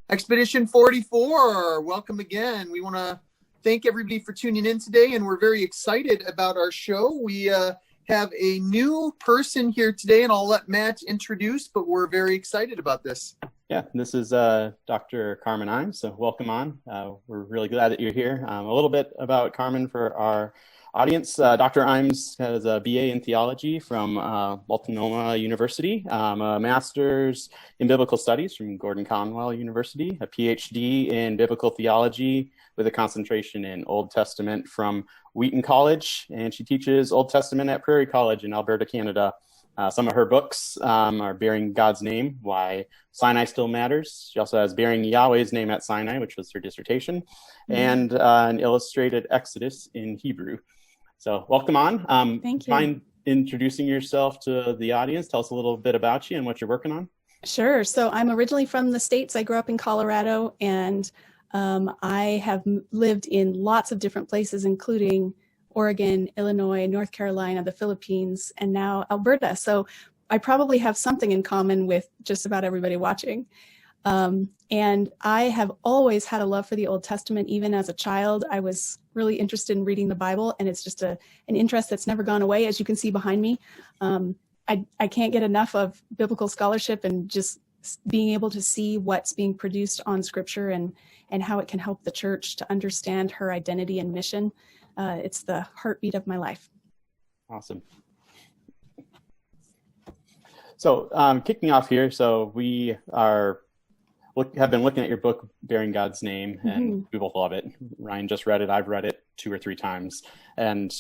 Expedition 44, welcome again. We want to thank everybody for tuning in today, and we're very excited about our show. We have a new person here today, and I'll let Matt introduce, but we're very excited about this. Yeah, this is Dr. Carmen Imes, so welcome on. We're really glad that you're here. A little bit about Carmen for our audience. Dr. Imes has a BA in theology from Multnomah University, a master's in biblical studies from Gordon Conwell University, a PhD in biblical theology with a concentration in Old Testament from Wheaton College, and she teaches Old Testament at Prairie College in Alberta, Canada. Some of her books are Bearing God's Name, Why Sinai Still Matters. She also has Bearing Yahweh's Name at Sinai, which was her dissertation, and an illustrated Exodus in Hebrew. So welcome on. Thank you. Mind introducing yourself to the audience? Tell us a little bit about you and what you're working on. Sure. So I'm originally from the States. I grew up in Colorado, and I have lived in lots of different places, including Oregon, Illinois, North Carolina, the Philippines, and now Alberta. So I probably have something in common with just about everybody watching. And I have always had a love for the Old Testament. Even as a child, I was really interested in reading the Bible, and it's just an interest that's never gone away, as you can see behind me. I can't get enough of biblical scholarship and just being able to see what's being produced on Scripture and how it can help the church to understand her identity and mission. It's the heartbeat of my life. Awesome. So kicking off here, so we have been looking at your book, Bearing God's Name, and we both love it. Ryan just read it. I've read it 2 or 3 times. And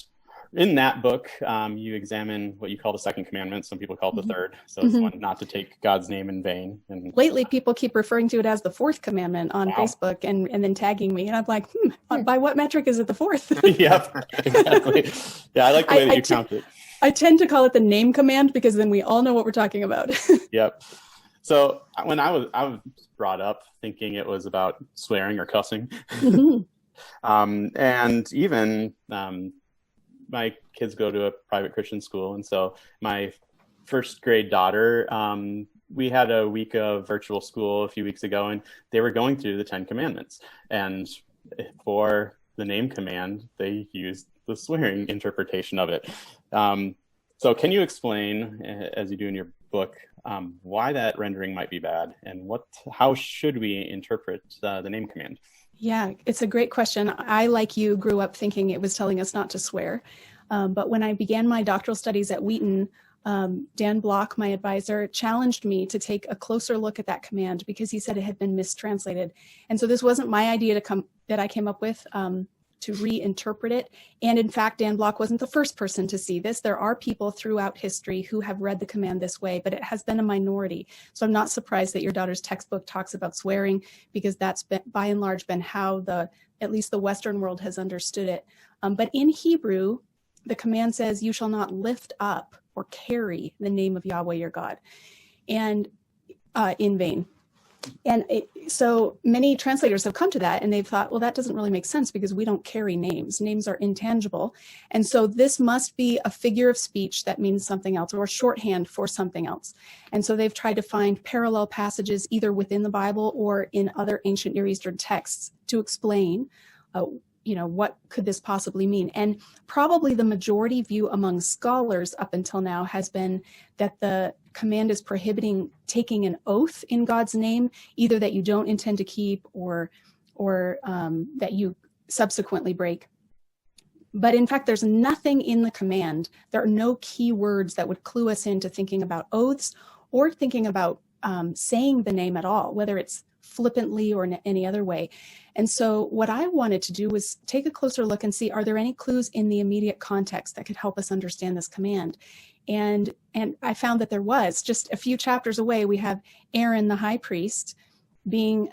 in that book, you examine what you call the second commandment. Some people call it the third. So it's one not to take God's name in vain. And lately, people keep referring to it as the fourth commandment on Facebook and then tagging me. And I'm like, by what metric is it the fourth? Yep, exactly. Yeah, I like the way that you count it. I tend to call it the name command because then we all know what we're talking about. Yep. So when I was brought up thinking it was about swearing or cussing, and even my kids go to a private Christian school, and so my first grade daughter, we had a week of virtual school a few weeks ago, and they were going through the 10 Commandments, and for the name command, they used the swearing interpretation of it. So can you explain, as you do in your book, why that rendering might be bad, and how should we interpret the name command? Yeah, it's a great question. I, like you, grew up thinking it was telling us not to swear. But when I began my doctoral studies at Wheaton, Dan Block, my advisor, challenged me to take a closer look at that command because he said it had been mistranslated. And so this wasn't my idea that I came up with to reinterpret it. And in fact, Dan Block wasn't the first person to see this. There are people throughout history who have read the command this way, but it has been a minority. So I'm not surprised that your daughter's textbook talks about swearing, because that's been, by and large, been how at least the Western world has understood it. But in Hebrew, the command says, "You shall not lift up or carry the name of Yahweh your God," and in vain. And so many translators have come to that, and they've thought, well, that doesn't really make sense because we don't carry names. Names are intangible. And so this must be a figure of speech that means something else, or shorthand for something else. And so they've tried to find parallel passages either within the Bible or in other ancient Near Eastern texts to explain what could this possibly mean? And probably the majority view among scholars up until now has been that the command is prohibiting taking an oath in God's name, either that you don't intend to keep or that you subsequently break. But in fact, there's nothing in the command. There are no key words that would clue us into thinking about oaths or thinking about saying the name at all, whether it's flippantly or in any other way. And so what I wanted to do was take a closer look and see, are there any clues in the immediate context that could help us understand this command? And I found that there was. Just a few chapters away, we have Aaron, the high priest, being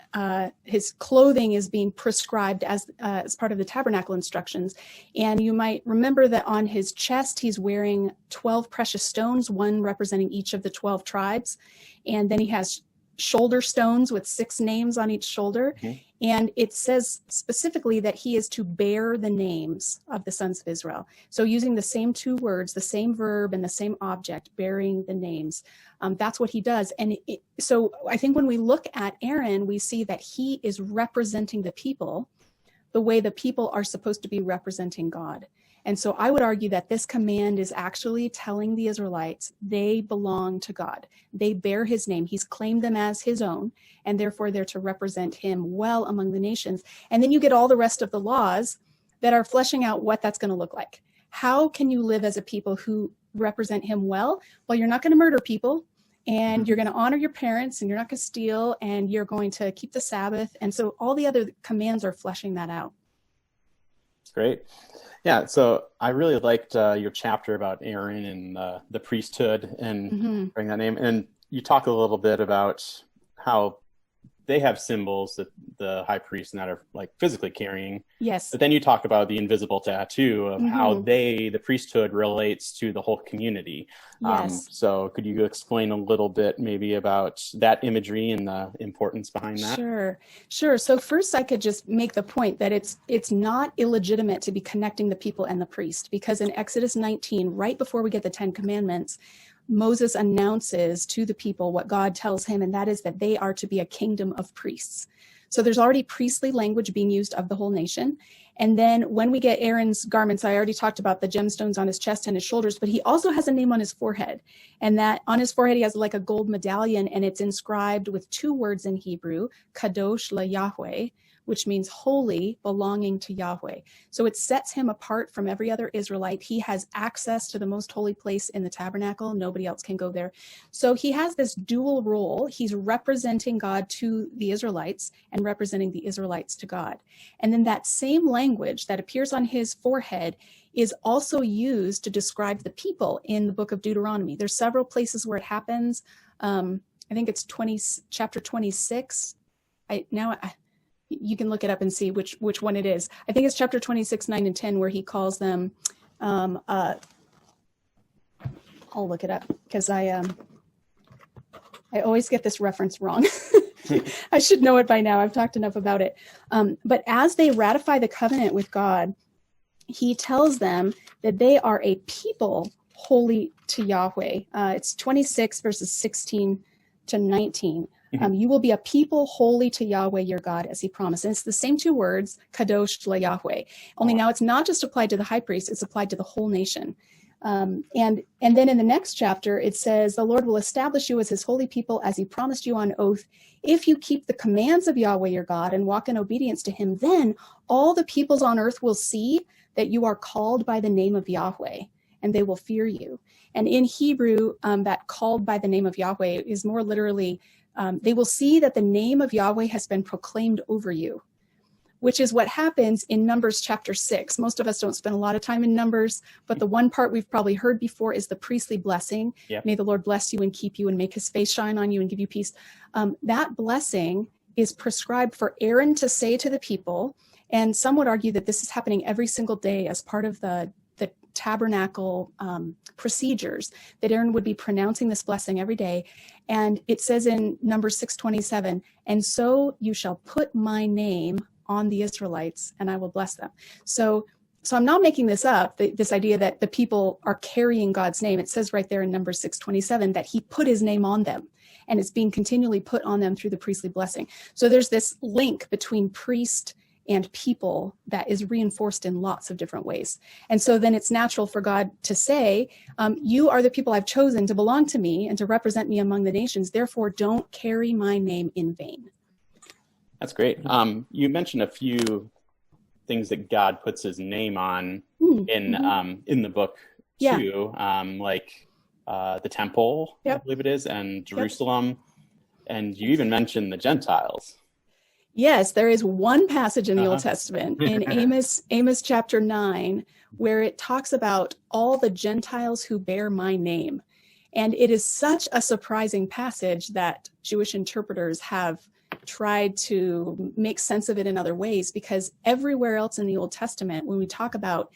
his clothing is being prescribed as part of the tabernacle instructions. And you might remember that on his chest, he's wearing 12 precious stones, one representing each of the 12 tribes. And then he has shoulder stones with 6 names on each shoulder. Mhm. And it says specifically that he is to bear the names of the sons of Israel. So using the same 2 words, the same verb and the same object, bearing the names, that's what he does. And so I think when we look at Aaron, we see that he is representing the people the way the people are supposed to be representing God. And so I would argue that this command is actually telling the Israelites they belong to God. They bear his name. He's claimed them as his own, and therefore they're to represent him well among the nations. And then you get all the rest of the laws that are fleshing out what that's going to look like. How can you live as a people who represent him well? Well, you're not going to murder people, and you're going to honor your parents, and you're not going to steal, and you're going to keep the Sabbath. And so all the other commands are fleshing that out. Great. Yeah, so I really liked your chapter about Aaron and the priesthood and bring that name. And you talk a little bit about how they have symbols that the high priest and that are like physically carrying. Yes. But then you talk about the invisible tattoo of how the priesthood relates to the whole community. Yes. So could you explain a little bit maybe about that imagery and the importance behind that? Sure. So first I could just make the point that it's not illegitimate to be connecting the people and the priest, because in Exodus 19, right before we get the 10 Commandments, Moses announces to the people what God tells him, and that is that they are to be a kingdom of priests. So there's already priestly language being used of the whole nation. And then when we get Aaron's garments, I already talked about the gemstones on his chest and his shoulders, but he also has a name on his forehead. And that on his forehead, he has like a gold medallion, and it's inscribed with 2 words in Hebrew, Kadosh la Yahweh, which means holy, belonging to Yahweh. So it sets him apart from every other Israelite. He has access to the most holy place in the tabernacle. Nobody else can go there. So he has this dual role. He's representing God to the Israelites and representing the Israelites to God. And then that same language that appears on his forehead is also used to describe the people in the book of Deuteronomy. There's several places where it happens. I think it's chapter 26. You can look it up and see which one it is. I think it's chapter 26, 9 and 10, where he calls them, I'll look it up because I always get this reference wrong. I should know it by now. I've talked enough about it. But as they ratify the covenant with God, he tells them that they are a people holy to Yahweh. It's 26 verses 16 to 19. You will be a people holy to Yahweh your God, as he promised. And it's the same 2 words, Kadosh la Yahweh. Only now it's not just applied to the high priest, it's applied to the whole nation. And then in the next chapter, it says, the Lord will establish you as his holy people, as he promised you on oath. If you keep the commands of Yahweh your God and walk in obedience to him, then all the peoples on earth will see that you are called by the name of Yahweh, and they will fear you. And in Hebrew, that called by the name of Yahweh is more literally, they will see that the name of Yahweh has been proclaimed over you, which is what happens in Numbers chapter 6. Most of us don't spend a lot of time in Numbers, but the one part we've probably heard before is the priestly blessing. Yep. May the Lord bless you and keep you and make his face shine on you and give you peace. That blessing is prescribed for Aaron to say to the people, and some would argue that this is happening every single day as part of the tabernacle procedures, that Aaron would be pronouncing this blessing every day. And it says in Numbers 6:27, and so you shall put my name on the Israelites and I will bless them. So I'm not making this up, this idea that the people are carrying God's name. It says right there in Numbers 6:27 that he put his name on them, and it's being continually put on them through the priestly blessing. So there's this link between priest and people that is reinforced in lots of different ways. And so then it's natural for God to say, you are the people I've chosen to belong to me and to represent me among the nations. Therefore, don't carry my name in vain. That's great. You mentioned a few things that God puts his name on in the book too, like the temple, I believe it is, and Jerusalem. And you even mentioned the Gentiles. Yes, there is one passage in the Old Testament, in Amos chapter 9, where it talks about all the Gentiles who bear my name. And it is such a surprising passage that Jewish interpreters have tried to make sense of it in other ways, because everywhere else in the Old Testament, when we talk about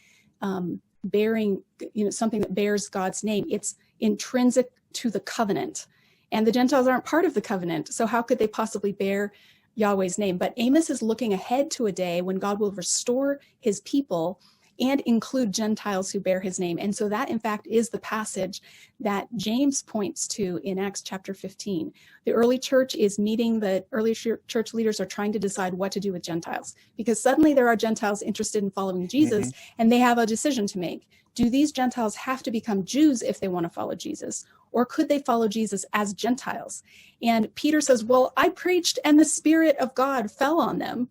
bearing, something that bears God's name, it's intrinsic to the covenant. And the Gentiles aren't part of the covenant. So how could they possibly bear Yahweh's name? But Amos is looking ahead to a day when God will restore his people and include Gentiles who bear his name. And so that, in fact, is the passage that James points to in Acts chapter 15. The early church is meeting, the early church leaders are trying to decide what to do with Gentiles, because suddenly there are Gentiles interested in following Jesus, and they have a decision to make. Do these Gentiles have to become Jews if they want to follow Jesus? Or could they follow Jesus as Gentiles? And Peter says, well, I preached and the Spirit of God fell on them.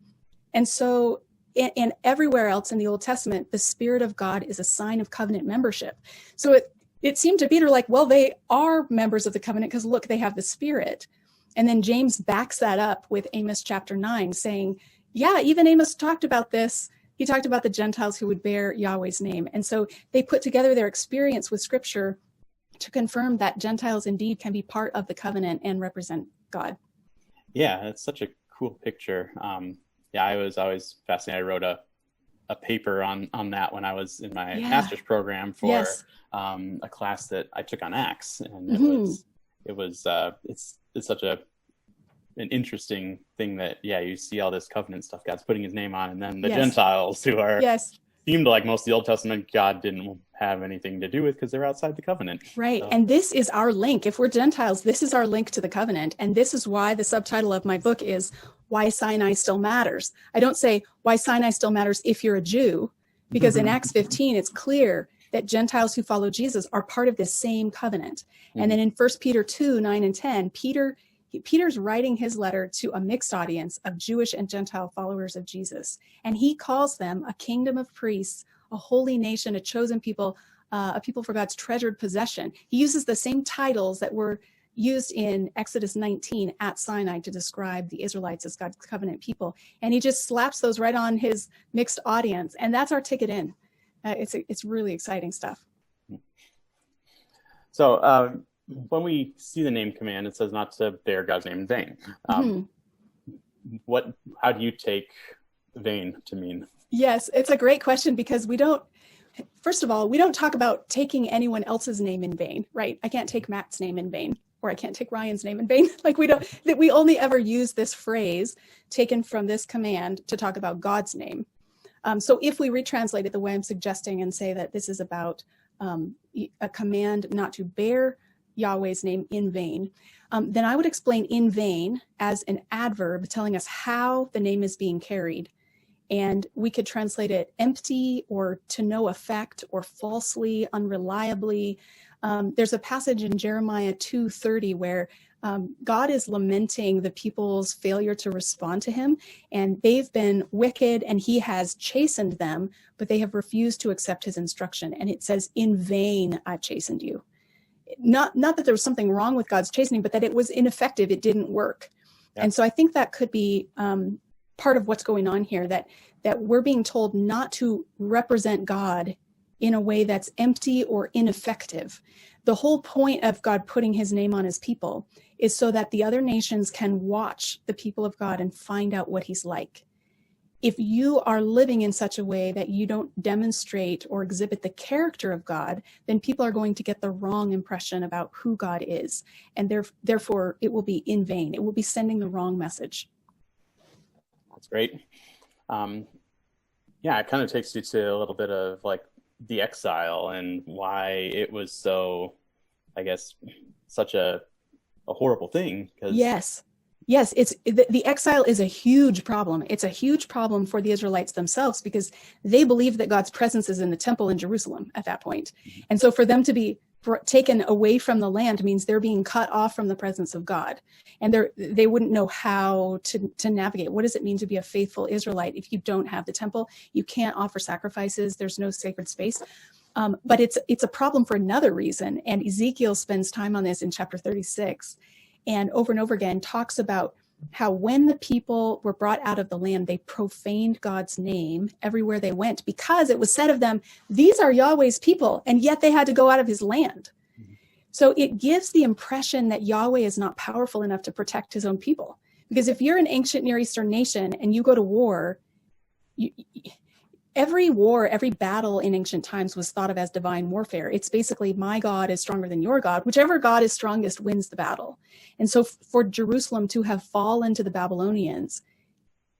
And so and everywhere else in the Old Testament, the Spirit of God is a sign of covenant membership. So it seemed to Peter like, well, they are members of the covenant because look, they have the Spirit. And then James backs that up with Amos chapter 9 saying, yeah, even Amos talked about this. He talked about the Gentiles who would bear Yahweh's name. And so they put together their experience with Scripture to confirm that Gentiles indeed can be part of the covenant and represent God. Yeah, it's such a cool picture. Yeah, I was always fascinated. I wrote a paper on that when I was in my master's program for a class that I took on Acts, and it's such an interesting thing that you see all this covenant stuff God's putting his name on, and then the Gentiles who are seemed like most of the Old Testament God didn't have anything to do with because they're outside the covenant. Right. So. And this is our link. If we're Gentiles, this is our link to the covenant. And this is why the subtitle of my book is Why Sinai Still Matters. I don't say why Sinai still matters if you're a Jew, because in Acts 15, it's clear that Gentiles who follow Jesus are part of this same covenant. And then in 1 Peter 2, 9 and 10, Peter's writing his letter to a mixed audience of Jewish and Gentile followers of Jesus. And he calls them a kingdom of priests, a holy nation, a chosen people, a people for God's treasured possession. He uses the same titles that were used in Exodus 19 at Sinai to describe the Israelites as God's covenant people. And he just slaps those right on his mixed audience. And that's our ticket in. It's really exciting stuff. So, when we see the name command, it says not to bear God's name in vain. How do you take vain to mean? Yes, it's a great question because first of all, we don't talk about taking anyone else's name in vain, right? I can't take Matt's name in vain, or I can't take Ryan's name in vain. We only ever use this phrase taken from this command to talk about God's name. So if we retranslate it the way I'm suggesting and say that this is about a command not to bear Yahweh's name in vain, then I would explain in vain as an adverb telling us how the name is being carried. And we could translate it empty or to no effect or falsely, unreliably. There's a passage in Jeremiah 2:30 where God is lamenting the people's failure to respond to him. And they've been wicked and he has chastened them, but they have refused to accept his instruction. And it says, in vain, I've chastened you. Not that there was something wrong with God's chastening, but that it was ineffective. It didn't work. Yeah. And so I think that could be part of what's going on here, that we're being told not to represent God in a way that's empty or ineffective. The whole point of God putting his name on his people is so that the other nations can watch the people of God and find out what he's like. If you are living in such a way that you don't demonstrate or exhibit the character of God, then people are going to get the wrong impression about who God is. And therefore, it will be in vain. It will be sending the wrong message. That's great. It kind of takes you to a little bit of like the exile and why it was so, I guess, such a horrible thing. Yes, it's the exile is a huge problem. It's a huge problem for the Israelites themselves because they believe that God's presence is in the temple in Jerusalem at that point. And so for them to be taken away from the land means they're being cut off from the presence of God. And they wouldn't know how to navigate. What does it mean to be a faithful Israelite if you don't have the temple? You can't offer sacrifices. There's no sacred space. But it's a problem for another reason. And Ezekiel spends time on this in chapter 36. And over again talks about how when the people were brought out of the land, they profaned God's name everywhere they went because it was said of them, these are Yahweh's people, and yet they had to go out of his land. So it gives the impression that Yahweh is not powerful enough to protect his own people. Because if you're an ancient Near Eastern nation and you go to war, every war, every battle in ancient times was thought of as divine warfare. It's basically, my God is stronger than your God. Whichever God is strongest wins the battle. And so for Jerusalem to have fallen to the Babylonians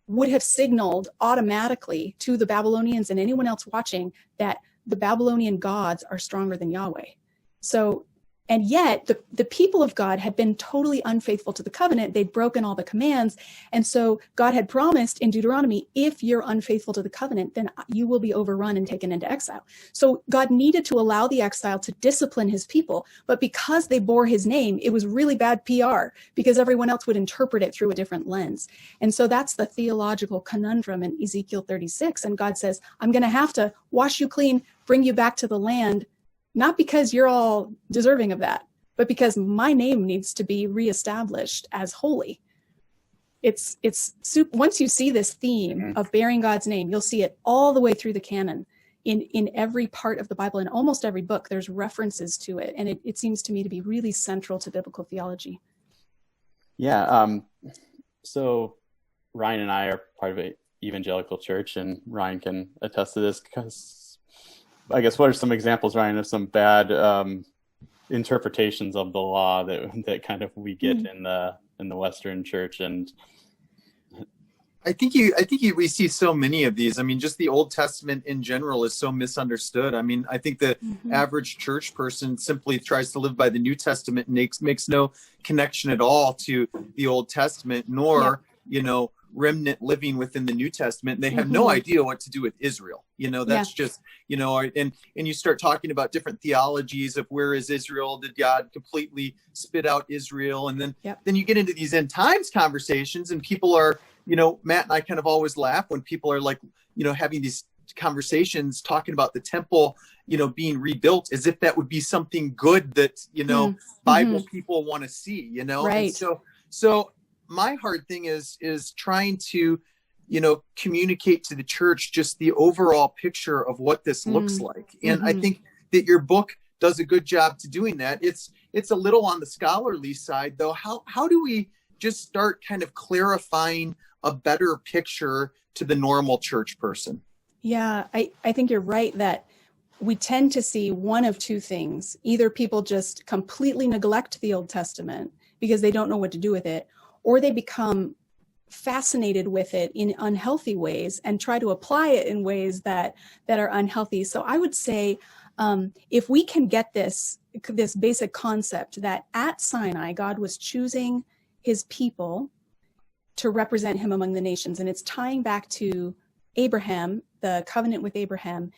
would have signaled automatically to the Babylonians and anyone else watching that the Babylonian gods are stronger than Yahweh. So, and yet the people of God had been totally unfaithful to the covenant. They'd broken all the commands. And so God had promised in Deuteronomy, if you're unfaithful to the covenant, then you will be overrun and taken into exile. So God needed to allow the exile to discipline his people. But because they bore his name, it was really bad PR because everyone else would interpret it through a different lens. And so that's the theological conundrum in Ezekiel 36. And God says, I'm going to have to wash you clean, bring you back to the land, not because you're all deserving of that, but because my name needs to be reestablished as holy. It's once you see this theme of bearing God's name, you'll see it all the way through the canon in every part of the Bible. In almost every book, there's references to it. And it seems to me to be really central to biblical theology. Yeah. So Ryan and I are part of an evangelical church, and Ryan can attest to this because I guess, what are some examples, Ryan, of some bad interpretations of the law that kind of we get in the Western church? And I think we see so many of these. I mean, just the Old Testament in general is so misunderstood. I mean, I think the average church person simply tries to live by the New Testament and makes no connection at all to the Old Testament, nor, remnant living within the New Testament. They have no idea what to do with Israel. That's just, and you start talking about different theologies of where is Israel? Did God completely spit out Israel? And then you get into these end times conversations, and people are, Matt and I kind of always laugh when people are like, having these conversations talking about the temple, being rebuilt as if that would be something good that, Bible people want to see, Right. And so my hard thing is trying to, communicate to the church just the overall picture of what this looks like. And I think that your book does a good job to doing that. It's a little on the scholarly side, though. How do we just start kind of clarifying a better picture to the normal church person? Yeah, I think you're right that we tend to see one of two things. Either people just completely neglect the Old Testament because they don't know what to do with it, or they become fascinated with it in unhealthy ways and try to apply it in ways that are unhealthy. So I would say, if we can get this basic concept that at Sinai, God was choosing his people to represent him among the nations, and it's tying back to Abraham, the covenant with Abraham,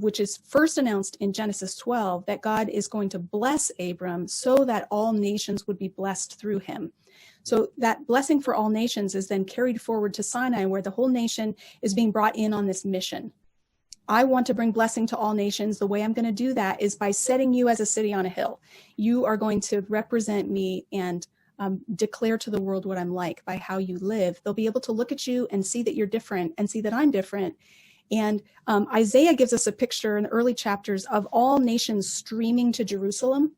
which is first announced in Genesis 12, that God is going to bless Abram so that all nations would be blessed through him. So that blessing for all nations is then carried forward to Sinai, where the whole nation is being brought in on this mission. I want to bring blessing to all nations. The way I'm going to do that is by setting you as a city on a hill. You are going to represent me and declare to the world what I'm like by how you live. They'll be able to look at you and see that you're different and see that I'm different. And Isaiah gives us a picture in the early chapters of all nations streaming to Jerusalem.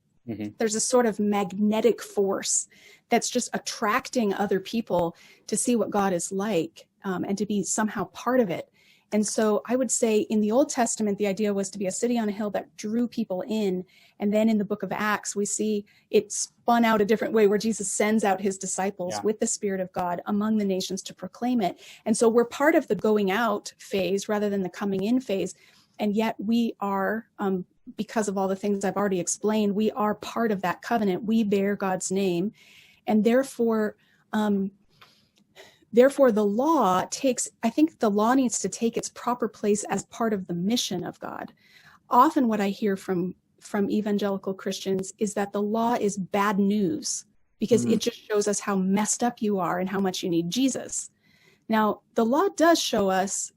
There's a sort of magnetic force that's just attracting other people to see what God is like and to be somehow part of it. And so I would say in the Old Testament, the idea was to be a city on a hill that drew people in. And then in the book of Acts, we see it spun out a different way where Jesus sends out his disciples with the Spirit of God among the nations to proclaim it. And so we're part of the going out phase rather than the coming in phase. And yet we are, because of all the things I've already explained, we are part of that covenant. We bear God's name. And therefore, the law I think the law needs to take its proper place as part of the mission of God. Often what I hear from evangelical Christians is that the law is bad news because it just shows us how messed up you are and how much you need Jesus. Now, the law does show us,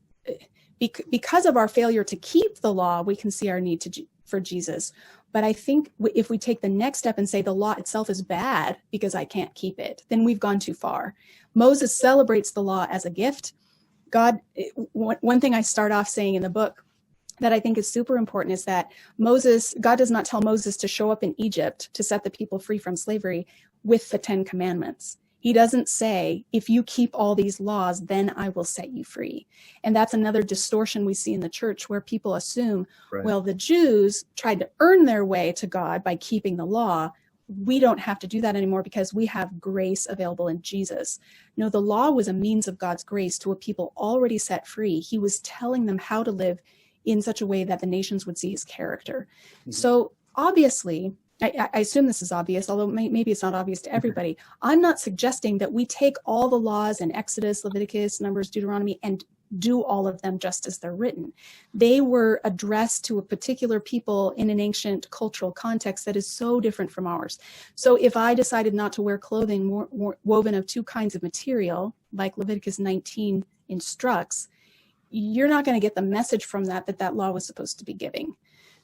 because of our failure to keep the law, we can see our need for Jesus. But I think if we take the next step and say the law itself is bad because I can't keep it, then we've gone too far. Moses celebrates the law as a gift. One thing I start off saying in the book that I think is super important is that God does not tell Moses to show up in Egypt to set the people free from slavery with the 10 Commandments. He doesn't say, if you keep all these laws, then I will set you free. And that's another distortion we see in the church, where people assume, well, the Jews tried to earn their way to God by keeping the law. We don't have to do that anymore because we have grace available in Jesus. No, the law was a means of God's grace to a people already set free. He was telling them how to live in such a way that the nations would see his character. Mm-hmm. So obviously, I assume this is obvious, although maybe it's not obvious to everybody. I'm not suggesting that we take all the laws in Exodus, Leviticus, Numbers, Deuteronomy, and do all of them just as they're written. They were addressed to a particular people in an ancient cultural context that is so different from ours. So if I decided not to wear clothing woven of two kinds of material, like Leviticus 19 instructs, you're not going to get the message from that law was supposed to be giving.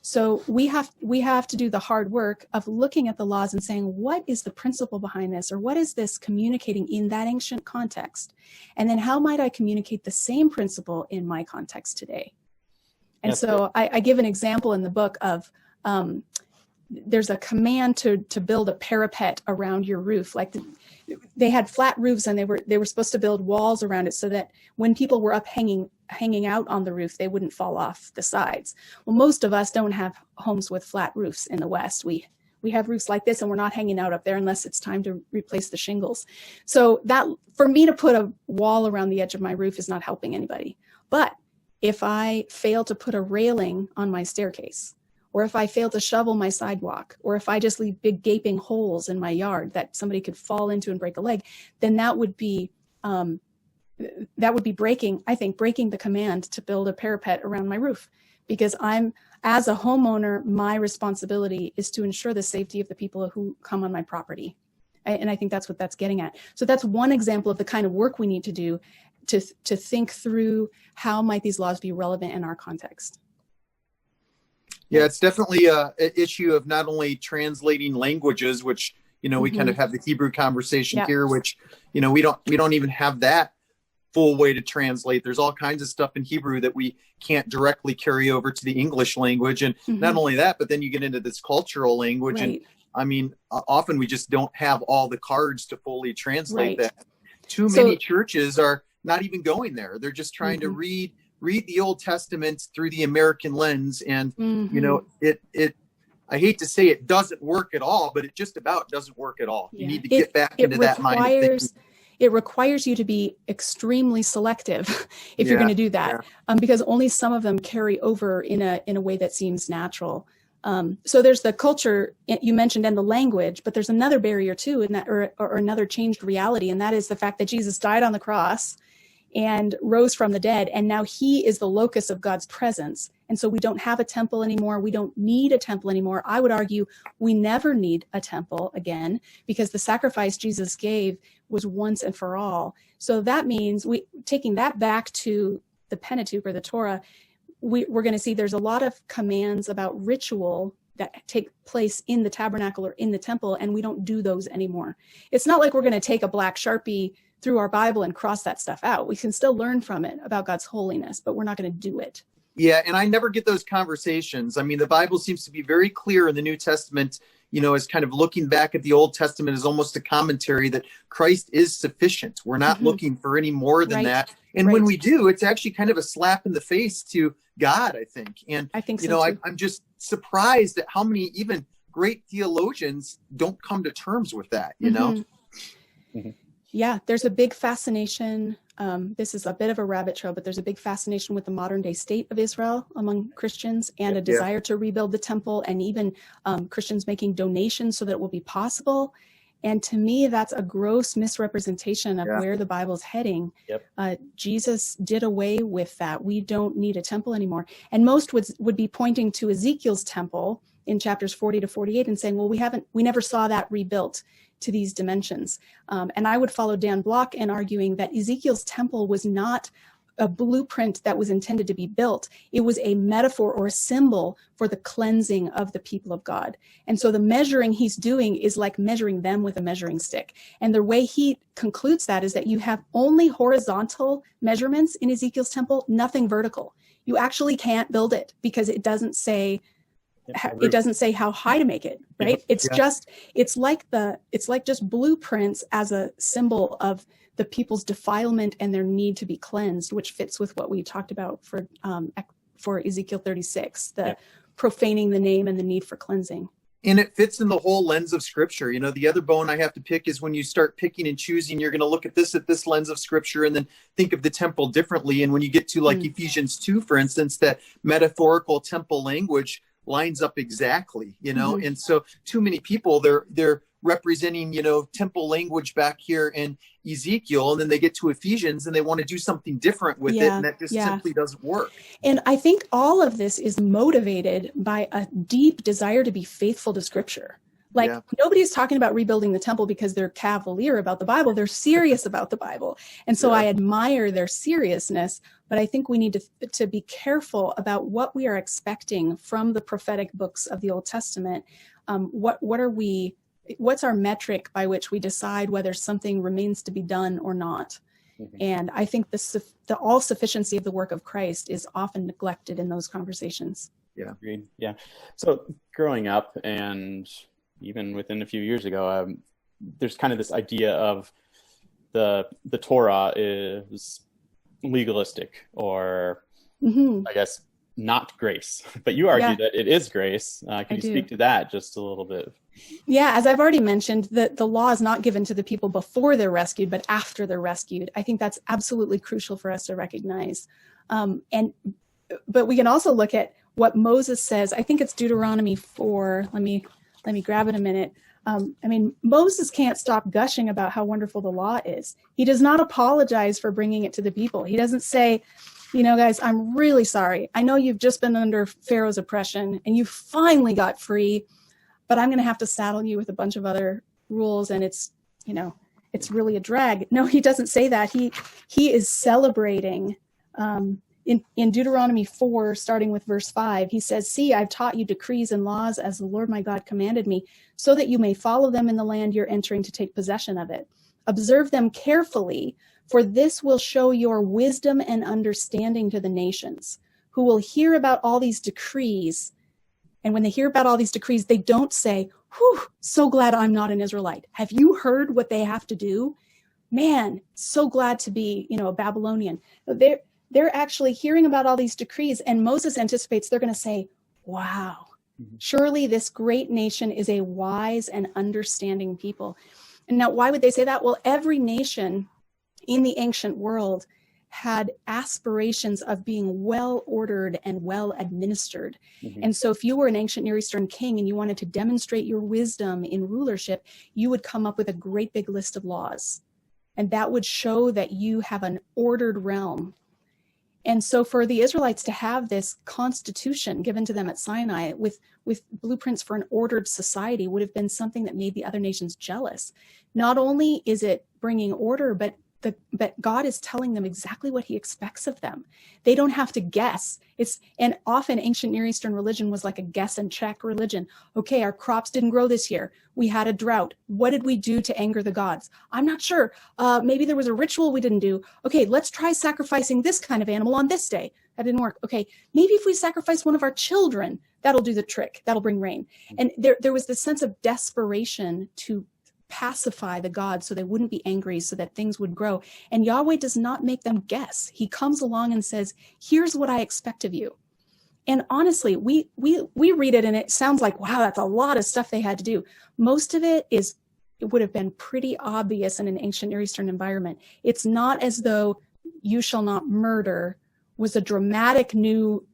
So we have to do the hard work of looking at the laws and saying, what is the principle behind this? Or what is this communicating in that ancient context? And then how might I communicate the same principle in my context today? And That's so I give an example in the book of there's a command to build a parapet around your roof. Like they had flat roofs, and they were supposed to build walls around it so that when people were up hanging out on the roof, they wouldn't fall off the sides. Well, most of us don't have homes with flat roofs in the West. We have roofs like this, and we're not hanging out up there unless it's time to replace the shingles. So that, for me to put a wall around the edge of my roof is not helping anybody. But if I fail to put a railing on my staircase, or if I fail to shovel my sidewalk, or if I just leave big gaping holes in my yard that somebody could fall into and break a leg, then that would be breaking the command to build a parapet around my roof, because as a homeowner, my responsibility is to ensure the safety of the people who come on my property. And I think that's what that's getting at. So that's one example of the kind of work we need to do to think through how might these laws be relevant in our context. Yeah, it's definitely an issue of not only translating languages, which, we kind of have the Hebrew conversation here, which, we don't even have that full way to translate. There's all kinds of stuff in Hebrew that we can't directly carry over to the English language. And not only that, but then you get into this cultural language. Right. And I mean, often we just don't have all the cards to fully translate that. Too many churches are not even going there. They're just trying to read the Old Testament through the American lens. And, I hate to say it doesn't work at all, but it just about doesn't work at all. You need to get back into that mind of thinking. It requires you to be extremely selective if you're going to do that, because only some of them carry over in a way that seems natural. So there's the culture you mentioned and the language, but there's another barrier too, in that, or another changed reality, and that is the fact that Jesus died on the cross and rose from the dead, and now he is the locus of God's presence. And so we don't have a temple anymore. We don't need a temple anymore. I would argue we never need a temple again, because the sacrifice Jesus gave was once and for all. So that means taking that back to the Pentateuch or the Torah, we're going to see there's a lot of commands about ritual that take place in the tabernacle or in the temple, and we don't do those anymore. It's not like we're going to take a black Sharpie through our Bible and cross that stuff out. We can still learn from it about God's holiness, but we're not going to do it. Yeah, and I never get those conversations. I mean, the Bible seems to be very clear in the New Testament, as kind of looking back at the Old Testament as almost a commentary that Christ is sufficient. We're not looking for any more than that. And when we do, it's actually kind of a slap in the face to God, I think. And I think so too. I'm just surprised at how many even great theologians don't come to terms with that, Yeah, there's a big fascination. This is a bit of a rabbit trail, but there's a big fascination with the modern day state of Israel among Christians, and a desire to rebuild the temple, and even Christians making donations so that it will be possible. And to me, that's a gross misrepresentation of where the Bible's heading. Jesus did away with that. We don't need a temple anymore. And most would be pointing to Ezekiel's temple in chapters 40 to 48 and saying, well, we never saw that rebuilt to these dimensions. And I would follow Dan Block in arguing that Ezekiel's temple was not a blueprint that was intended to be built. It was a metaphor or a symbol for the cleansing of the people of God. And so the measuring he's doing is like measuring them with a measuring stick. And the way he concludes that is that you have only horizontal measurements in Ezekiel's temple, nothing vertical. You actually can't build it because it doesn't say it doesn't say how high to make it, right? It's like just blueprints as a symbol of the people's defilement and their need to be cleansed, which fits with what we talked about for Ezekiel 36, the profaning the name and the need for cleansing. And it fits in the whole lens of Scripture. You know, the other bone I have to pick is when you start picking and choosing, you're going to look at this lens of Scripture and then think of the temple differently. And when you get to like Ephesians 2, for instance, that metaphorical temple language lines up exactly, you know. And so too many people, they're representing, you know, temple language back here in Ezekiel, and then they get to Ephesians and they want to do something different with it, and that just simply doesn't work. And I think all of this is motivated by a deep desire to be faithful to Scripture. Like nobody's talking about rebuilding the temple because they're cavalier about the Bible. They're serious about the Bible. And so I admire their seriousness, but I think we need to be careful about what we are expecting from the prophetic books of the Old Testament. What's our metric by which we decide whether something remains to be done or not? And I think the all sufficiency of the work of Christ is often neglected in those conversations. Yeah. Agreed. Yeah. So growing up, and even within a few years ago, there's kind of this idea of the Torah is legalistic, or I guess not grace. But you argue that it is grace. Can you speak to that just a little bit? Yeah, as I've already mentioned, the law is not given to the people before they're rescued, but after they're rescued. I think that's absolutely crucial for us to recognize. But we can also look at what Moses says. I think it's Deuteronomy 4. Let me grab it a minute. Moses can't stop gushing about how wonderful the law is. He does not apologize for bringing it to the people. He doesn't say, you know, guys, I'm really sorry. I know you've just been under Pharaoh's oppression and you finally got free, but I'm going to have to saddle you with a bunch of other rules, and it's really a drag. No, he doesn't say that. He is celebrating. In Deuteronomy 4, starting with verse 5, he says, "See, I've taught you decrees and laws as the Lord my God commanded me, so that you may follow them in the land you're entering to take possession of it. Observe them carefully, for this will show your wisdom and understanding to the nations, who will hear about all these decrees." And when they hear about all these decrees, they don't say, "Whew, so glad I'm not an Israelite. Have you heard what they have to do? Man, so glad to be, a Babylonian." They're actually hearing about all these decrees, and Moses anticipates they're going to say, "Wow, surely this great nation is a wise and understanding people." And now, why would they say that? Well, every nation in the ancient world had aspirations of being well ordered and well administered. And so if you were an ancient Near Eastern king and you wanted to demonstrate your wisdom in rulership, you would come up with a great big list of laws. And that would show that you have an ordered realm. And so for the Israelites to have this constitution given to them at Sinai with blueprints for an ordered society would have been something that made the other nations jealous. Not only is it bringing order, but God is telling them exactly what he expects of them. They don't have to guess. And often ancient Near Eastern religion was like a guess and check religion. Okay, our crops didn't grow this year. We had a drought. What did we do to anger the gods? I'm not sure. Maybe there was a ritual we didn't do. Okay, let's try sacrificing this kind of animal on this day. That didn't work. Okay, maybe if we sacrifice one of our children, that'll do the trick. That'll bring rain. And there was this sense of desperation to pacify the gods so they wouldn't be angry, so that things would grow. And Yahweh does not make them guess. He comes along and says, "Here's what I expect of you." And honestly, we read it and it sounds like, wow, that's a lot of stuff they had to do. Most of it would have been pretty obvious in an ancient Near Eastern environment. It's not as though "you shall not murder" was a dramatic new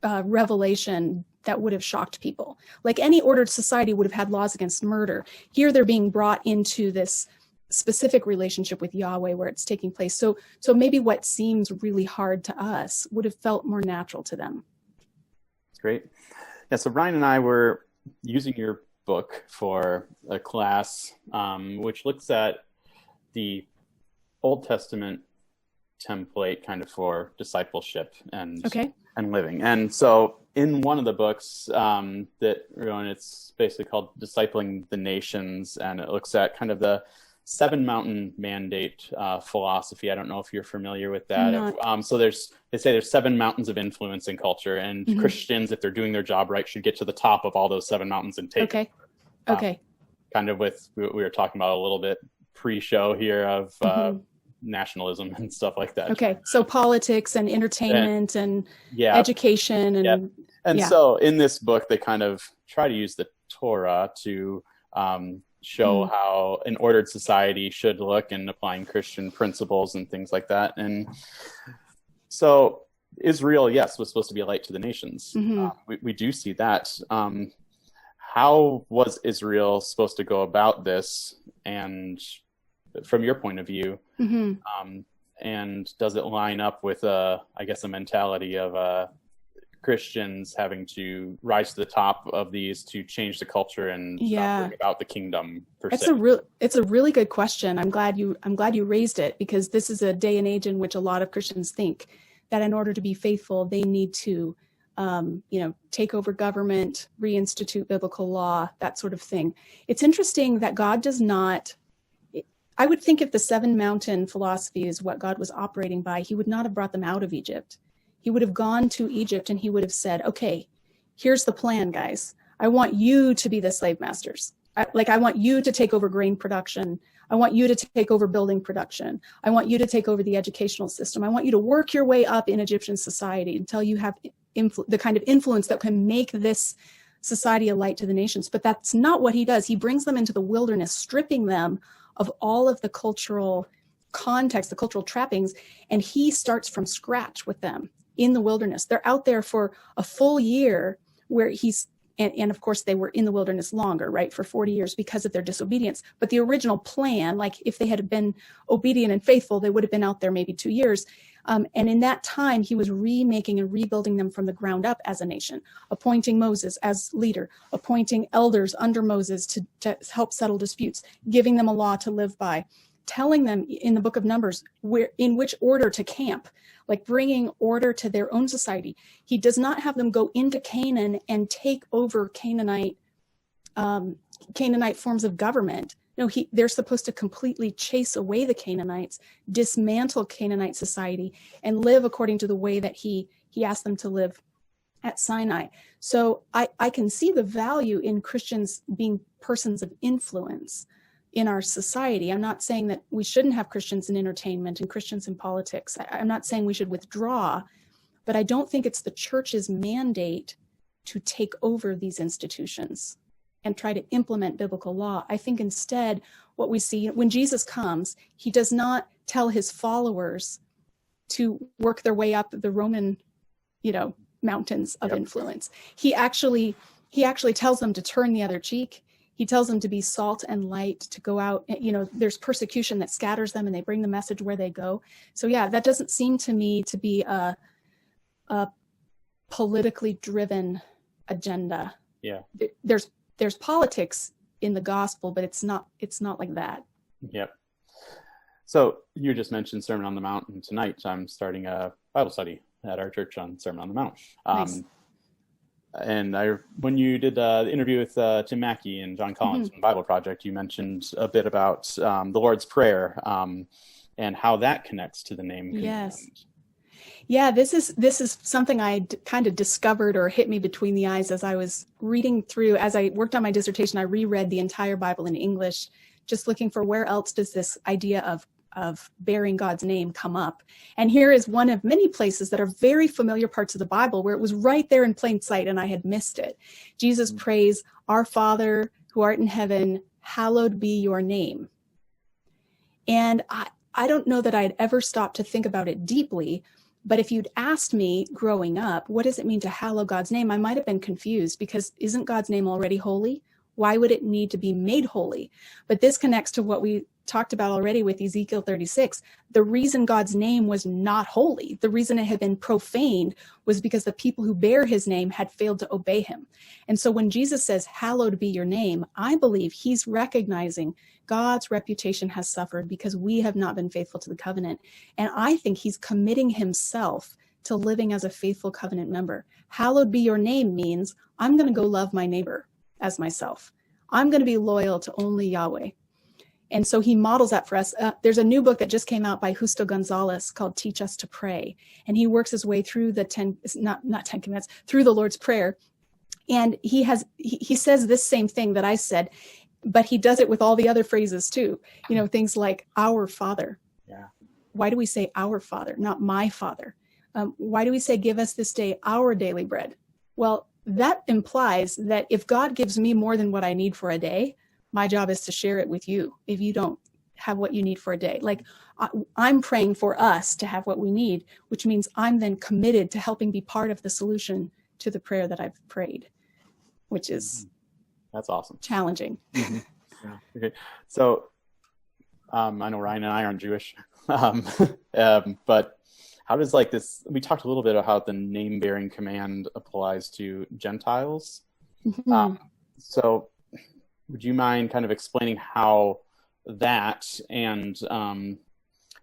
revelation that would have shocked people. Like any ordered society would have had laws against murder. Here they're being brought into this specific relationship with Yahweh where it's taking place. So maybe what seems really hard to us would have felt more natural to them. Great. Yeah, so Ryan and I were using your book for a class which looks at the Old Testament template kind of for discipleship and living. And so in one of the books it's basically called Discipling the Nations, and it looks at kind of the seven mountain mandate philosophy. I don't know if you're familiar with that. So they say there's seven mountains of influence in culture, and Christians, if they're doing their job right, should get to the top of all those seven mountains and take it. Okay. Kind of with what we were talking about a little bit pre-show here of nationalism and stuff like that. Okay, so politics and entertainment and education and so in this book they kind of try to use the Torah to show how an ordered society should look, and applying Christian principles and things like that. And so Israel, yes, was supposed to be a light to the nations. We do see that. How was Israel supposed to go about this, and from your point of view, and does it line up with a mentality of Christians having to rise to the top of these to change the culture and bring about the kingdom per se? It's a really good question. I'm glad you raised it, because this is a day and age in which a lot of Christians think that in order to be faithful, they need to take over government, reinstitute biblical law, that sort of thing. It's interesting that God does not. I would think if the seven mountain philosophy is what God was operating by, he would not have brought them out of Egypt. He would have gone to Egypt and he would have said, okay, here's the plan, guys. I want you to be the slave masters. I want you to take over grain production. I want you to take over building production. I want you to take over the educational system. I want you to work your way up in Egyptian society until you have the kind of influence that can make this society a light to the nations. But that's not what he does. He brings them into the wilderness, stripping them of all of the cultural context, the cultural trappings, and he starts from scratch with them in the wilderness. They're out there for a full year where and of course they were in the wilderness longer, right, for 40 years because of their disobedience. But the original plan, like if they had been obedient and faithful, they would have been out there maybe 2 years. And in that time, he was remaking and rebuilding them from the ground up as a nation, appointing Moses as leader, appointing elders under Moses to help settle disputes, giving them a law to live by, telling them in the book of Numbers in which order to camp, like bringing order to their own society. He does not have them go into Canaan and take over Canaanite forms of government. No, they're supposed to completely chase away the Canaanites, dismantle Canaanite society, and live according to the way that he asked them to live at Sinai. So I can see the value in Christians being persons of influence in our society. I'm not saying that we shouldn't have Christians in entertainment and Christians in politics. I'm not saying we should withdraw, but I don't think it's the church's mandate to take over these institutions and try to implement biblical law. I think instead what we see when Jesus comes, he does not tell his followers to work their way up the Roman, mountains of influence. He actually tells them to turn the other cheek. He tells them to be salt and light, to go out. There's persecution that scatters them and they bring the message where they go. So yeah, that doesn't seem to me to be a politically driven agenda. Yeah. There's politics in the gospel, but it's not like that. Yep. So you just mentioned Sermon on the Mount, and tonight I'm starting a Bible study at our church on Sermon on the Mount. Nice. And when you did the interview with Tim Mackey and John Collins from Bible Project, you mentioned a bit about the Lord's Prayer and how that connects to the name. Yes. Yeah, this is something I kind of discovered or hit me between the eyes as I was reading through. As I worked on my dissertation, I reread the entire Bible in English, just looking for where else does this idea of bearing God's name come up. And here is one of many places that are very familiar parts of the Bible where it was right there in plain sight and I had missed it. Jesus prays, "Our Father who art in heaven, hallowed be your name." And I don't know that I'd ever stopped to think about it deeply, but if you'd asked me growing up, what does it mean to hallow God's name? I might have been confused, because isn't God's name already holy? Why would it need to be made holy? But this connects to what we talked about already with Ezekiel 36. The reason God's name was not holy, the reason it had been profaned, was because the people who bear his name had failed to obey him. And so when Jesus says, "Hallowed be your name," I believe he's recognizing God's reputation has suffered because we have not been faithful to the covenant. And I think he's committing himself to living as a faithful covenant member. Hallowed be your name means I'm going to go love my neighbor as myself. I'm going to be loyal to only Yahweh. And so he models that for us. There's a new book that just came out by Justo Gonzalez called Teach Us to Pray. And he works his way through the not 10 commandments, through the Lord's Prayer. And he says this same thing that I said, but he does it with all the other phrases too. Things like our Father. Yeah. Why do we say our Father, not my Father? Why do we say, give us this day our daily bread? Well, that implies that if God gives me more than what I need for a day, my job is to share it with you if you don't have what you need for a day. Like I'm praying for us to have what we need, which means I'm then committed to helping be part of the solution to the prayer that I've prayed, which is that's awesome. Challenging. Mm-hmm. Yeah. Okay. So I know Ryan and I aren't Jewish, but how does this, we talked a little bit about how the name-bearing command applies to Gentiles. Mm-hmm. So would you mind kind of explaining how that and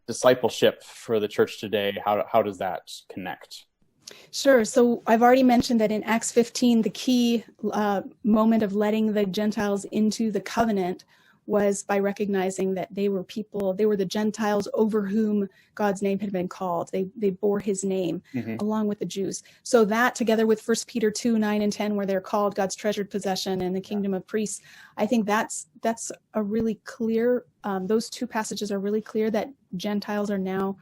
discipleship for the church today, how does that connect? Sure. So I've already mentioned that in Acts 15, the key moment of letting the Gentiles into the covenant was by recognizing that they were the Gentiles over whom God's name had been called. They bore his name along with the Jews. So that, together with 1 Peter 2, 9 and 10, where they're called God's treasured possession and the kingdom of priests, I think that's a really clear, those two passages are really clear that Gentiles are now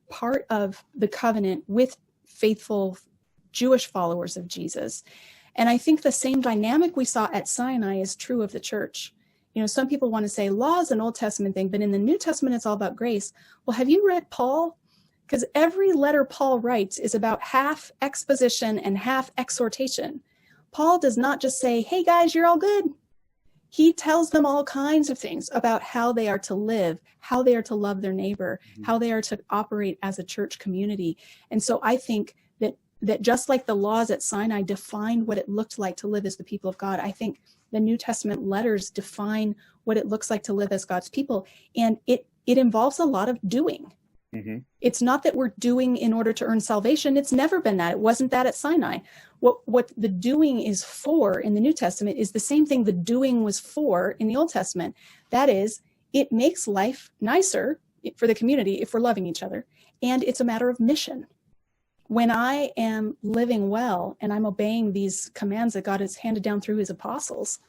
part of the covenant with faithful Jewish followers of Jesus. And I think the same dynamic we saw at Sinai is true of the church. Some people want to say law is an Old Testament thing, but in the New Testament, it's all about grace. Well, have you read Paul? Because every letter Paul writes is about half exposition and half exhortation. Paul does not just say, hey guys, you're all good. He tells them all kinds of things about how they are to live, how they are to love their neighbor, how they are to operate as a church community. And so I think that just like the laws at Sinai defined what it looked like to live as the people of God, I think the New Testament letters define what it looks like to live as God's people. And it involves a lot of doing. Mm-hmm. It's not that we're doing in order to earn salvation. It's never been that. It wasn't that at Sinai. What the doing is for in the New Testament is the same thing the doing was for in the Old Testament. That is, it makes life nicer for the community if we're loving each other. And it's a matter of mission. When I am living well and I'm obeying these commands that God has handed down through his apostles,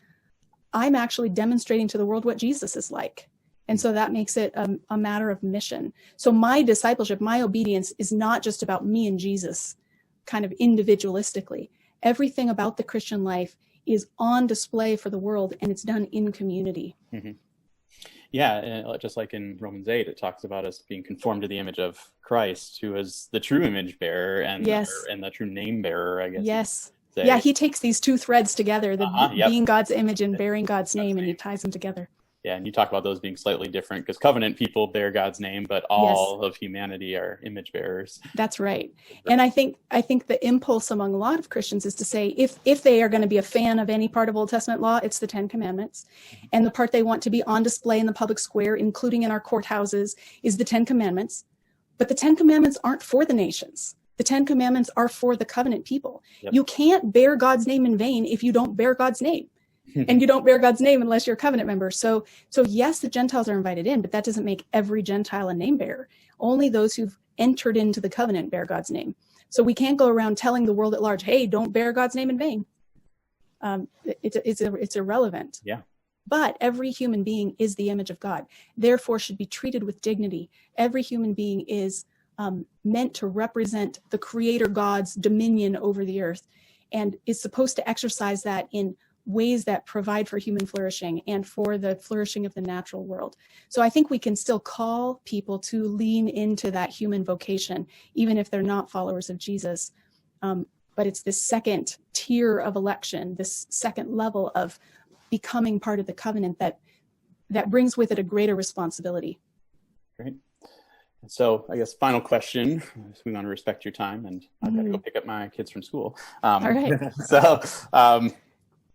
I'm actually demonstrating to the world what Jesus is like. And so that makes it a matter of mission. So my discipleship, my obedience is not just about me and Jesus kind of individualistically. Everything about the Christian life is on display for the world, and it's done in community. Mm-hmm. Yeah, just like in Romans 8, it talks about us being conformed to the image of Christ, who is the true image bearer and the true name bearer, I guess. Yes. Yeah, he takes these two threads together, being God's image and bearing God's name, and he ties them together. Yeah, and you talk about those being slightly different because covenant people bear God's name, but all of humanity are image bearers. That's right. And I think the impulse among a lot of Christians is to say, if they are going to be a fan of any part of Old Testament law, it's the 10 Commandments. And the part they want to be on display in the public square, including in our courthouses, is the 10 Commandments. But the 10 Commandments aren't for the nations. The 10 Commandments are for the covenant people. Yep. You can't bear God's name in vain if you don't bear God's name. And you don't bear God's name unless you're a covenant member. So yes, the Gentiles are invited in, but that doesn't make every Gentile a name bearer. Only those who've entered into the covenant bear God's name. So we can't go around telling the world at large, hey, don't bear God's name in vain. It's irrelevant. Yeah. But every human being is the image of God, therefore should be treated with dignity. Every human being is meant to represent the Creator God's dominion over the earth, and is supposed to exercise that in ways that provide for human flourishing and for the flourishing of the natural world. So I think we can still call people to lean into that human vocation, even if they're not followers of Jesus. But it's this second tier of election, this second level of becoming part of the covenant that brings with it a greater responsibility. Great. So I guess final question, we want to respect your time, and I've got to go pick up my kids from school. All right. So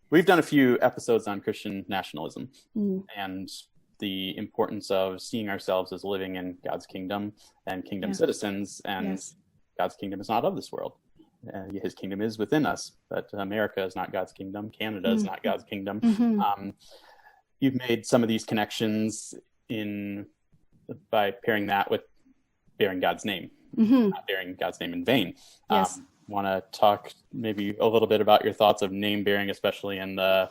we've done a few episodes on Christian nationalism and the importance of seeing ourselves as living in God's kingdom and kingdom citizens, and God's kingdom is not of this world. His kingdom is within us, but America is not God's kingdom. Canada is not God's kingdom. you've made some of these connections by pairing that with bearing God's name, not bearing God's name in vain. Yes. Want to talk maybe a little bit about your thoughts of name bearing, especially in the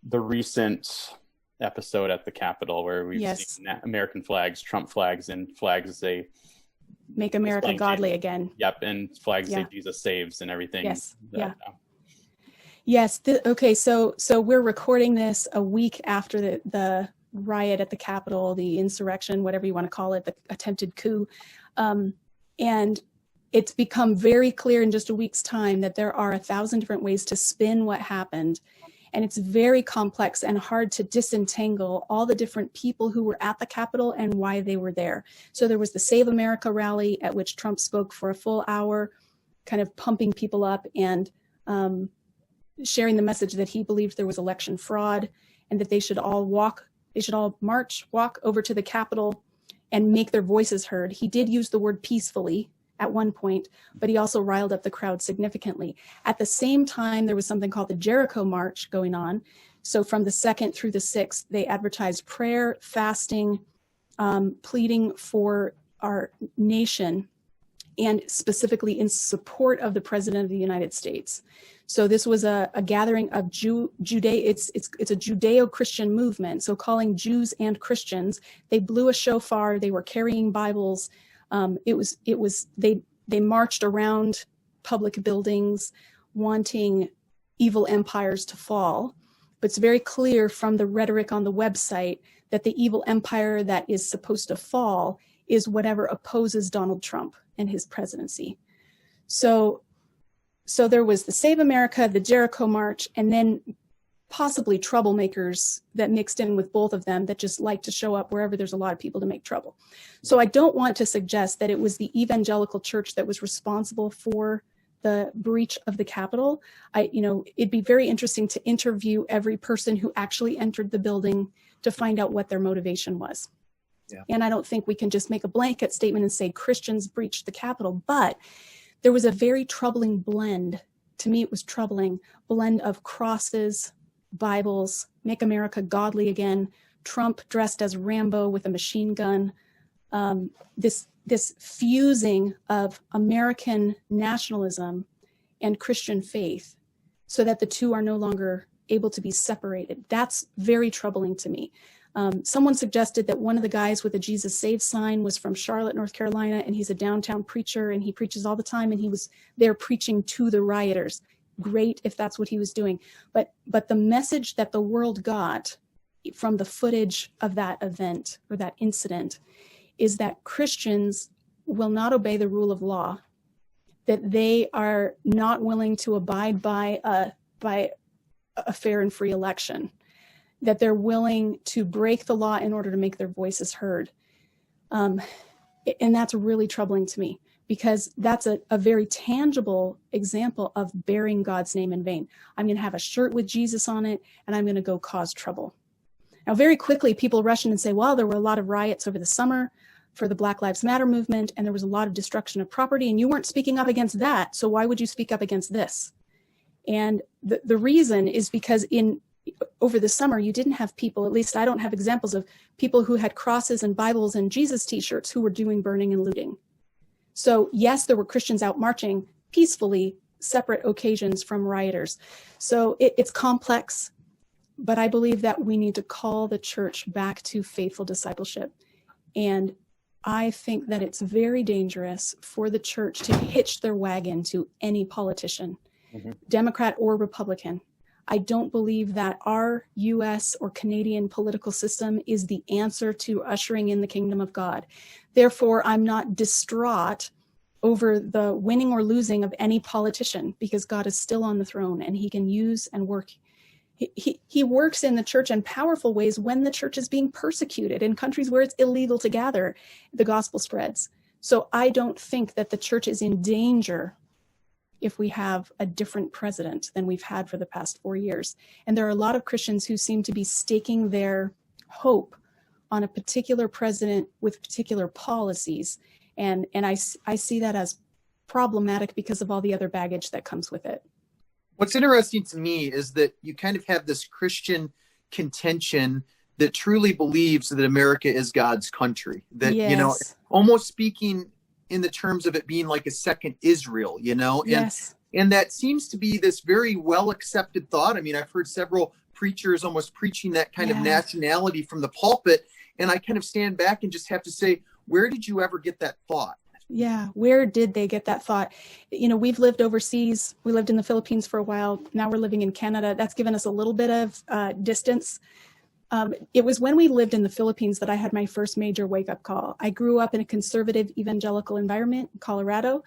recent episode at the Capitol where we've seen American flags, Trump flags, and flags say "Make America Godly Again." Yep, and flags say Jesus saves and everything. Yes. Yes. Okay. So we're recording this a week after the riot at the Capitol, the insurrection, whatever you want to call it, the attempted coup, and it's become very clear in just a week's time that there are 1,000 different ways to spin what happened. And it's very complex and hard to disentangle all the different people who were at the Capitol and why they were there. So there was the Save America rally at which Trump spoke for a full hour, kind of pumping people up and sharing the message that he believed there was election fraud and that they should all walk over to the Capitol and make their voices heard. He did use the word peacefully at one point, but he also riled up the crowd significantly. At the same time, there was something called the Jericho March going on. So from the 2nd through the 6th, they advertised prayer, fasting, pleading for our nation, and specifically in support of the President of the United States. So this was a gathering of it's a Judeo-Christian movement. So calling Jews and Christians, they blew a shofar, they were carrying Bibles. They marched around public buildings wanting evil empires to fall. But it's very clear from the rhetoric on the website that the evil empire that is supposed to fall is whatever opposes Donald Trump and his presidency. So there was the Save America, the Jericho March, and then possibly troublemakers that mixed in with both of them that just like to show up wherever there's a lot of people to make trouble. So I don't want to suggest that it was the evangelical church that was responsible for the breach of the Capitol. It'd be very interesting to interview every person who actually entered the building to find out what their motivation was. Yeah. And I don't think we can just make a blanket statement and say Christians breached the Capitol, but there was a very troubling blend. To me, it was troubling blend of crosses, Bibles, Make America Godly Again, Trump dressed as Rambo with a machine gun, this fusing of American nationalism and Christian faith so that the two are no longer able to be separated. That's very troubling to me. Someone suggested that one of the guys with a Jesus Saves sign was from Charlotte, North Carolina, and he's a downtown preacher and he preaches all the time, and he was there preaching to the rioters. Great if that's what he was doing. But the message that the world got from the footage of that event or that incident is that Christians will not obey the rule of law, that they are not willing to abide by a fair and free election, that they're willing to break the law in order to make their voices heard. And that's really troubling to me, because that's a very tangible example of bearing God's name in vain. I'm going to have a shirt with Jesus on it, and I'm going to go cause trouble. Now, very quickly, people rush in and say, well, there were a lot of riots over the summer for the Black Lives Matter movement, and there was a lot of destruction of property, and you weren't speaking up against that, so why would you speak up against this? And the reason is because over the summer, you didn't have people, at least I don't have examples of people who had crosses and Bibles and Jesus t-shirts who were doing burning and looting. So yes, there were Christians out marching peacefully, separate occasions from rioters. So it's complex, but I believe that we need to call the church back to faithful discipleship. And I think that it's very dangerous for the church to hitch their wagon to any politician, Democrat or Republican. I don't believe that our US or Canadian political system is the answer to ushering in the kingdom of God. Therefore, I'm not distraught over the winning or losing of any politician, because God is still on the throne and he can use and work. He works in the church in powerful ways when the church is being persecuted in countries where it's illegal to gather. The gospel spreads. So I don't think that the church is in danger if we have a different president than we've had for the past 4 years. And there are a lot of Christians who seem to be staking their hope on a particular president with particular policies. And I see that as problematic because of all the other baggage that comes with it. What's interesting to me is that you kind of have this Christian contention that truly believes that America is God's country. That, Yes. almost speaking in the terms of it being like a second Israel, Yes. And that seems to be this very well accepted thought. I mean, I've heard several preachers almost preaching that kind of nationality from the pulpit. And I kind of stand back and just have to say, where did you ever get that thought? Yeah. Where did they get that thought? We've lived overseas. We lived in the Philippines for a while. Now we're living in Canada. That's given us a little bit of distance. It was when we lived in the Philippines that I had my first major wake-up call. I grew up in a conservative evangelical environment in Colorado.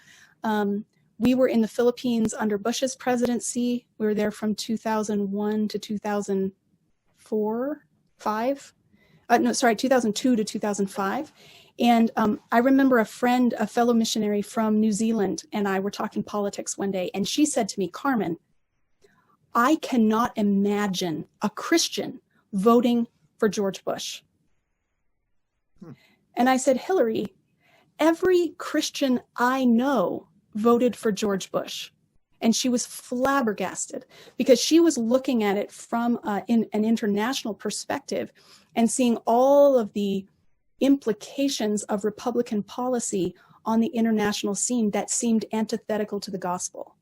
We were in the Philippines under Bush's presidency. We were there from 2001 to 2002 to 2005. And I remember a fellow missionary from New Zealand, and I were talking politics one day, and she said to me, "Carmen, I cannot imagine a Christian voting for George Bush." And I said, "Hillary, every Christian I know voted for George Bush." And she was flabbergasted because she was looking at it from in an international perspective and seeing all of the implications of Republican policy on the international scene that seemed antithetical to the gospel.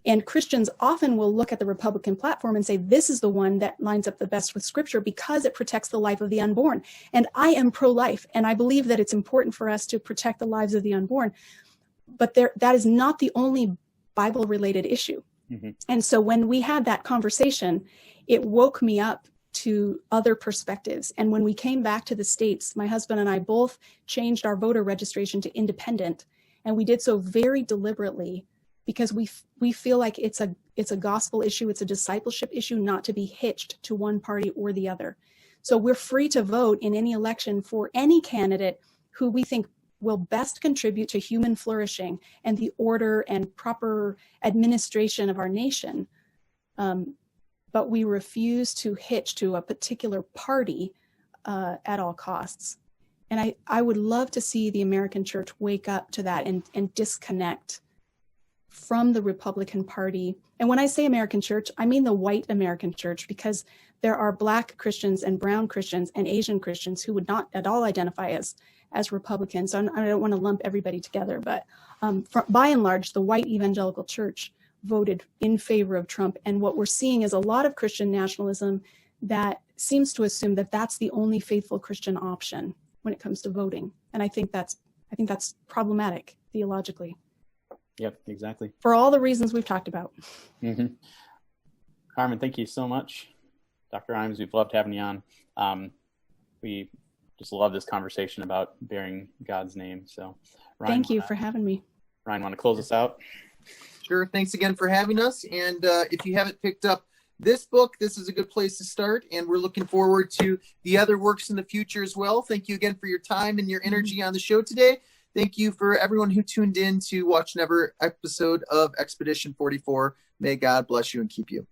And Christians often will look at the Republican platform and say, this is the one that lines up the best with Scripture because it protects the life of the unborn. And I am pro-life, and I believe that it's important for us to protect the lives of the unborn. But that is not the only Bible-related issue. Mm-hmm. And so when we had that conversation, it woke me up to other perspectives. And when we came back to the States, my husband and I both changed our voter registration to independent. And we did so very deliberately because we feel like it's a gospel issue, it's a discipleship issue, not to be hitched to one party or the other. So we're free to vote in any election for any candidate who we think will best contribute to human flourishing and the order and proper administration of our nation. But we refuse to hitch to a particular party at all costs. And I would love to see the American church wake up to that and disconnect from the Republican Party. And when I say American church, I mean the white American church, because there are Black Christians and brown Christians and Asian Christians who would not at all identify as Republicans. So I don't want to lump everybody together, but by and large, the white evangelical church voted in favor of Trump. And what we're seeing is a lot of Christian nationalism that seems to assume that that's the only faithful Christian option when it comes to voting. And I think that's problematic theologically. Yep, exactly. For all the reasons we've talked about. Mm-hmm. Carmen, thank you so much. Dr. Imes, we've loved having you on. We just love this conversation about bearing God's name. So, Ryan, thank you for having me. Ryan, want to close us out? Sure. Thanks again for having us. And if you haven't picked up this book, this is a good place to start. And we're looking forward to the other works in the future as well. Thank you again for your time and your energy on the show today. Thank you for everyone who tuned in to watch another episode of Expedition 44. May God bless you and keep you.